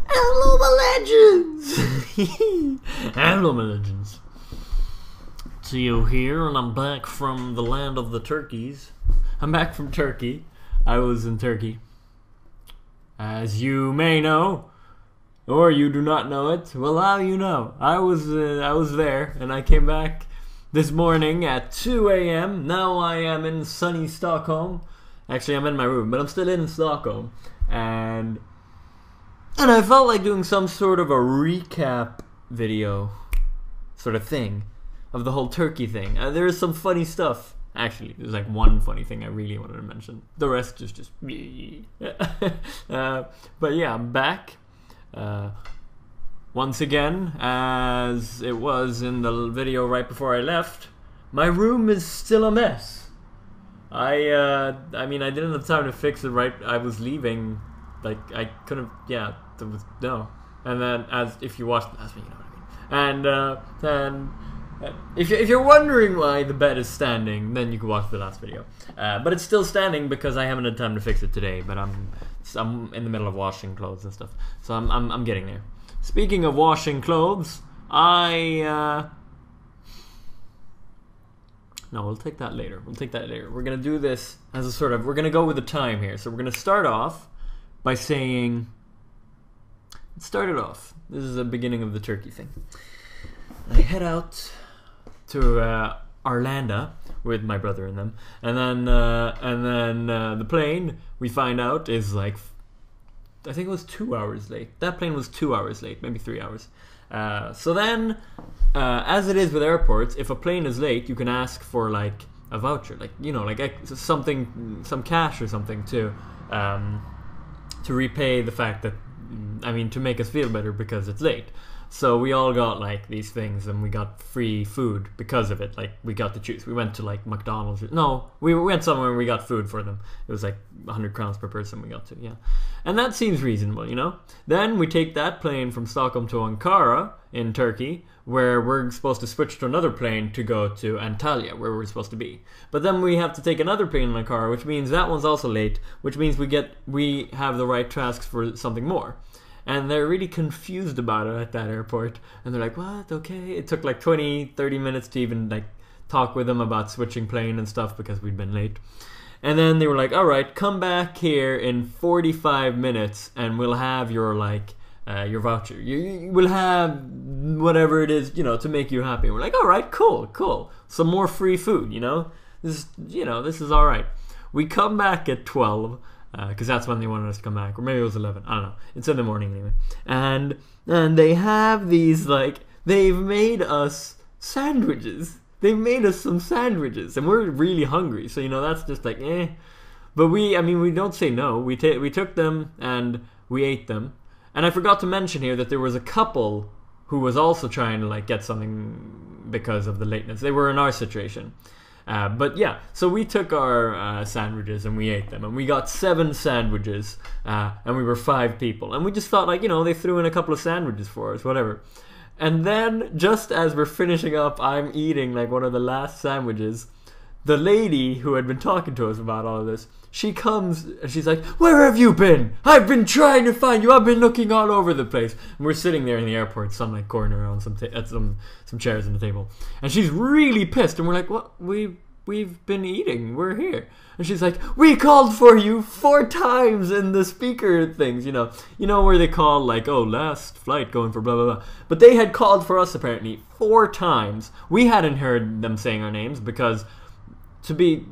Hello, my legends! Hello, my legends. Theo here, and I'm back from the land of the turkeys. I'm back from Turkey. I was in Turkey. As you may know, or you do not know it, well, now you know. I was there, and I came back this morning at 2 a.m. Now I am in sunny Stockholm. Actually, I'm in my room, but I'm still in Stockholm. And I felt like doing some sort of a recap video sort of thing of the whole Turkey thing. There is some funny stuff. Actually, there's like one funny thing I really wanted to mention. The rest is just but yeah, I'm back. Once again, as it was in the video right before I left, my room is still a mess. I mean, I didn't have time to fix it right. I was leaving, like, I couldn't, yeah, there was, no. And then, as, if you watched the last video, you know what I mean. And, if you're wondering why the bed is standing, then you can watch the last video. But it's still standing because I haven't had time to fix it today, but I'm in the middle of washing clothes and stuff. So I'm getting there. Speaking of washing clothes, no, we'll take that later. We're going to do this as a sort of... We're going to go with the time here. So we're going to start off by saying... Let's start it off. This is the beginning of the Turkey thing. I head out to Arlanda with my brother and them. And then the plane, we find out, is like... I think it was 2 hours late. That plane was 2 hours late, maybe 3 hours. So then, as it is with airports, if a plane is late, you can ask for like a voucher, like, you know, like something, some cash or something to repay the fact that, I mean, to make us feel better because it's late. So we all got like these things, and we got free food because of it. Like, we got to choose. We went to like McDonald's. No, we went somewhere and we got food for them. It was like 100 crowns per person we got to, yeah. And that seems reasonable, you know? Then we take that plane from Stockholm to Ankara in Turkey, where we're supposed to switch to another plane to go to Antalya, where we're supposed to be. But then we have to take another plane in Ankara, which means that one's also late, which means we have the right tasks for something more. And they're really confused about it at that airport. And they're like, what? Okay. It took like 20-30 minutes to even like talk with them about switching plane and stuff because we'd been late. And then they were like, all right, come back here in 45 minutes and we'll have your like your voucher. You will have whatever it is, you know, to make you happy. And we're like, all right, cool. Some more free food, you know? This is all right. We come back at 12. Because that's when they wanted us to come back, or maybe it was 11. I don't know. It's in the morning anyway. And they have these, like, they've made us sandwiches. They've made us some sandwiches, and we're really hungry. So, you know, that's just like, eh. But we don't say no. We took them and we ate them. And I forgot to mention here that there was a couple who was also trying to like get something because of the lateness. They were in our situation. But yeah, so we took our sandwiches and we ate them, and we got 7 sandwiches, and we were 5 people, and we just thought, like, you know, they threw in a couple of sandwiches for us, whatever. And then, just as we're finishing up, I'm eating like one of the last sandwiches. The lady who had been talking to us about all of this, she comes and she's like, where have you been? I've been trying to find you. I've been looking all over the place. And we're sitting there in the airport, some like corner around some chairs and the table. And she's really pissed. And we're like, what? We've been eating. We're here. And she's like, we called for you 4 times in the speaker things, you know where they call like, oh, last flight going for blah, blah, blah. But they had called for us apparently 4 times. We hadn't heard them saying our names because, to be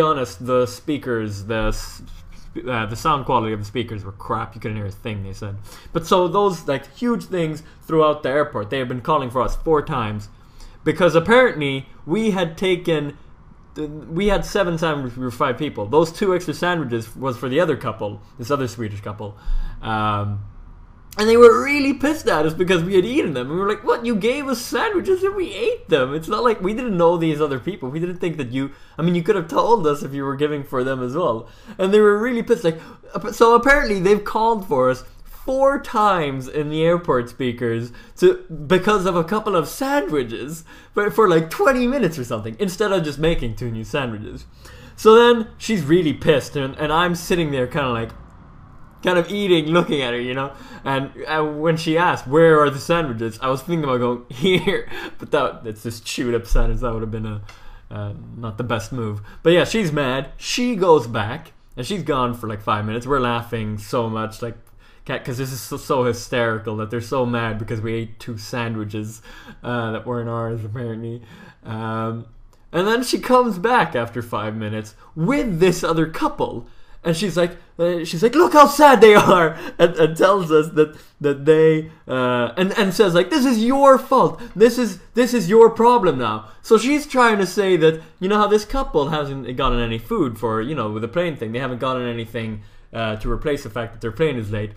honest, the speakers, the sound quality of the speakers were crap. You couldn't hear a thing they said. But so those like huge things throughout the airport, they have been calling for us 4 times because apparently we had 7 sandwiches for 5 people. Those 2 extra sandwiches was for the other couple, this other Swedish couple. And they were really pissed at us because we had eaten them. And we were like, what? You gave us sandwiches and we ate them. It's not like we didn't know these other people. We didn't think that you could have told us if you were giving for them as well. And they were really pissed. Like, so apparently they've called for us 4 times in the airport speakers because of a couple of sandwiches, but for like 20 minutes or something, instead of just making 2 new sandwiches. So then she's really pissed, and I'm sitting there kind of like, kind of eating, looking at her, you know. And when she asked, "Where are the sandwiches?" I was thinking about going here, but it's this chewed up sandwich. That would have been not the best move. But yeah, she's mad. She goes back, and she's gone for like 5 minutes. We're laughing so much, like, because this is so hysterical that they're so mad because we ate 2 sandwiches that weren't ours, apparently. And then she comes back after 5 minutes with this other couple, and she's like, "Look how sad they are," and tells us that they and says like, "This is your fault. This is your problem now." So she's trying to say that, you know how this couple hasn't gotten any food for, you know, with the plane thing, they haven't gotten anything to replace the fact that their plane is late.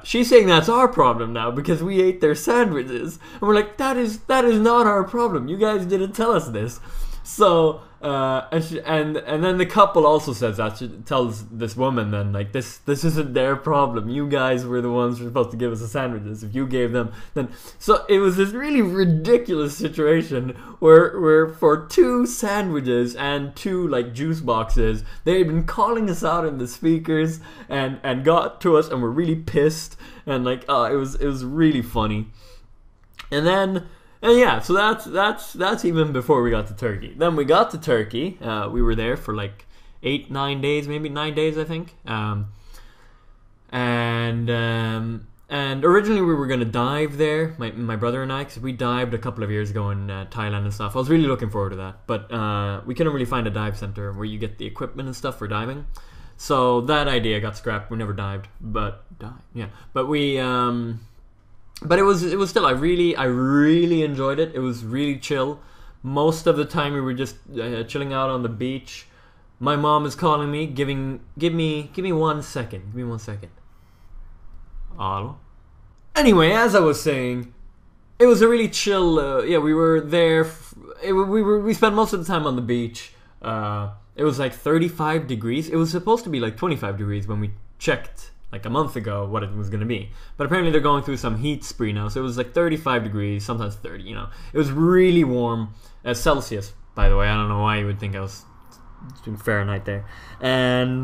She's saying that's our problem now because we ate their sandwiches, and we're like, that is not our problem. You guys didn't tell us this. So and then the couple also says that. She tells this woman then, like, this isn't their problem. You guys were the ones who were supposed to give us the sandwiches. If you gave them, then so it was this really ridiculous situation where for 2 sandwiches and 2 like juice boxes, they had been calling us out in the speakers and got to us and were really pissed, and like it was really funny. And yeah, so that's even before we got to Turkey. Then we got to Turkey. We were there for like 8-9 days, maybe 9 days, I think. And originally we were gonna dive there, my brother and I, because we dived a couple of years ago in Thailand and stuff. I was really looking forward to that, but we couldn't really find a dive center where you get the equipment and stuff for diving. So that idea got scrapped. We never dived, but we. But it was still, I really enjoyed it. It was really chill. Most of the time we were just chilling out on the beach. My mom is calling me, give me 1 second. Give me 1 second. Hello? Anyway, as I was saying, it was a really chill. We were there. We spent most of the time on the beach. It was like 35 degrees. It was supposed to be like 25 degrees when we checked like a month ago what it was going to be, but apparently they're going through some heat spree now, so it was like 35 degrees, sometimes 30, you know. It was really warm. Celsius, by the way. I don't know why you would think I was doing Fahrenheit there. And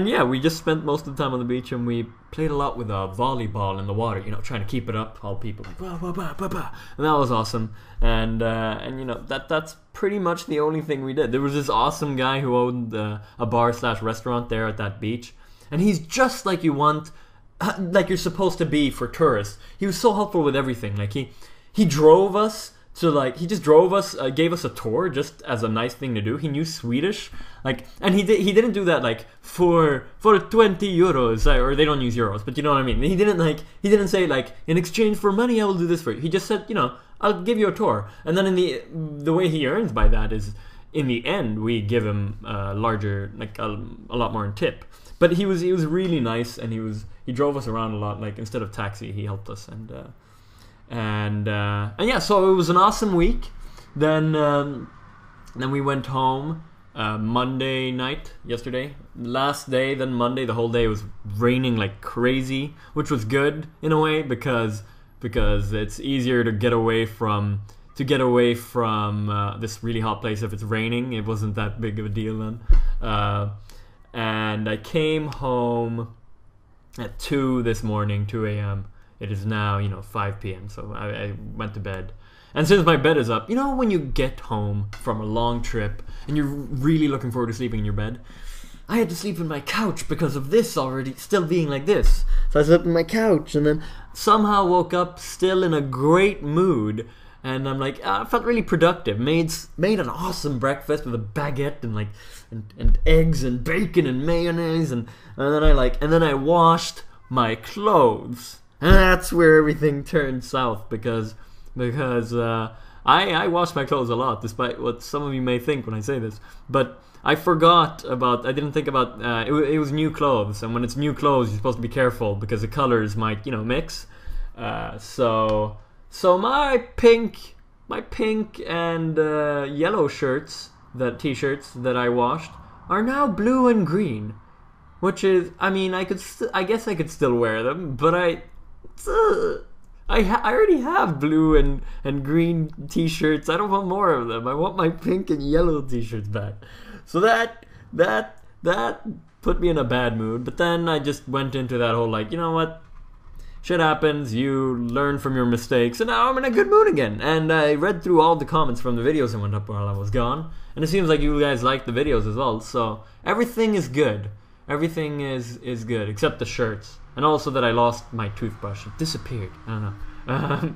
yeah, we just spent most of the time on the beach, and we played a lot with a volleyball in the water, you know, trying to keep it up. All people like bah, bah, bah, bah, bah. And that was awesome. And you know, that's pretty much the only thing we did. There was this awesome guy who owned a bar/restaurant there at that beach. And he's just like you want, like you're supposed to be for tourists. He was so helpful with everything. Like he drove us to gave us a tour just as a nice thing to do. He knew Swedish, like, and he didn't do that like for 20 euros, or they don't use euros, but you know what I mean. He didn't say like, in exchange for money I will do this for you. He just said, you know, I'll give you a tour, and then the way he earns by that is, in the end, we give him larger, like a lot more in tip. But he was really nice, and he drove us around a lot. Like, instead of taxi, he helped us, and yeah. So it was an awesome week. Then we went home Monday night, yesterday, last day. Then Monday, the whole day was raining like crazy, which was good in a way because it's easier to get away from this really hot place if it's raining. It wasn't that big of a deal then. And I came home at 2 this morning, 2 a.m. It is now, you know, 5 p.m. So I went to bed. And since my bed is up, you know when you get home from a long trip and you're really looking forward to sleeping in your bed? I had to sleep in my couch because of this already still being like this. So I slept in my couch, and then somehow woke up still in a great mood. And I'm like, I felt really productive. Made an awesome breakfast with a baguette and eggs and bacon and mayonnaise, and then I washed my clothes. And that's where everything turned south because I wash my clothes a lot, despite what some of you may think when I say this. But I didn't think about it was new clothes, and when it's new clothes, you're supposed to be careful because the colors might, you know, mix. So my pink and yellow t-shirts that I washed are now blue and green, which is, I mean, I guess I could still wear them, but I already have blue and green t-shirts. I don't want more of them. I want my pink and yellow t-shirts back. So that put me in a bad mood. But then I just went into that whole like, you know what? Shit happens, you learn from your mistakes, and now I'm in a good mood again. And I read through all the comments from the videos that went up while I was gone, and it seems like you guys like the videos as well, so everything is good. Everything is good, except the shirts. And also that I lost my toothbrush. It disappeared. I don't know.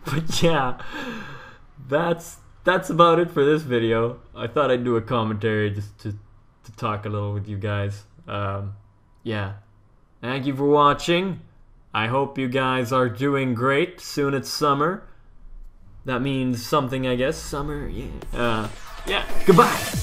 But yeah, that's about it for this video. I thought I'd do a commentary just to talk a little with you guys. Yeah. Thank you for watching. I hope you guys are doing great. Soon it's summer. That means something, I guess. Summer, yeah. Yeah, goodbye.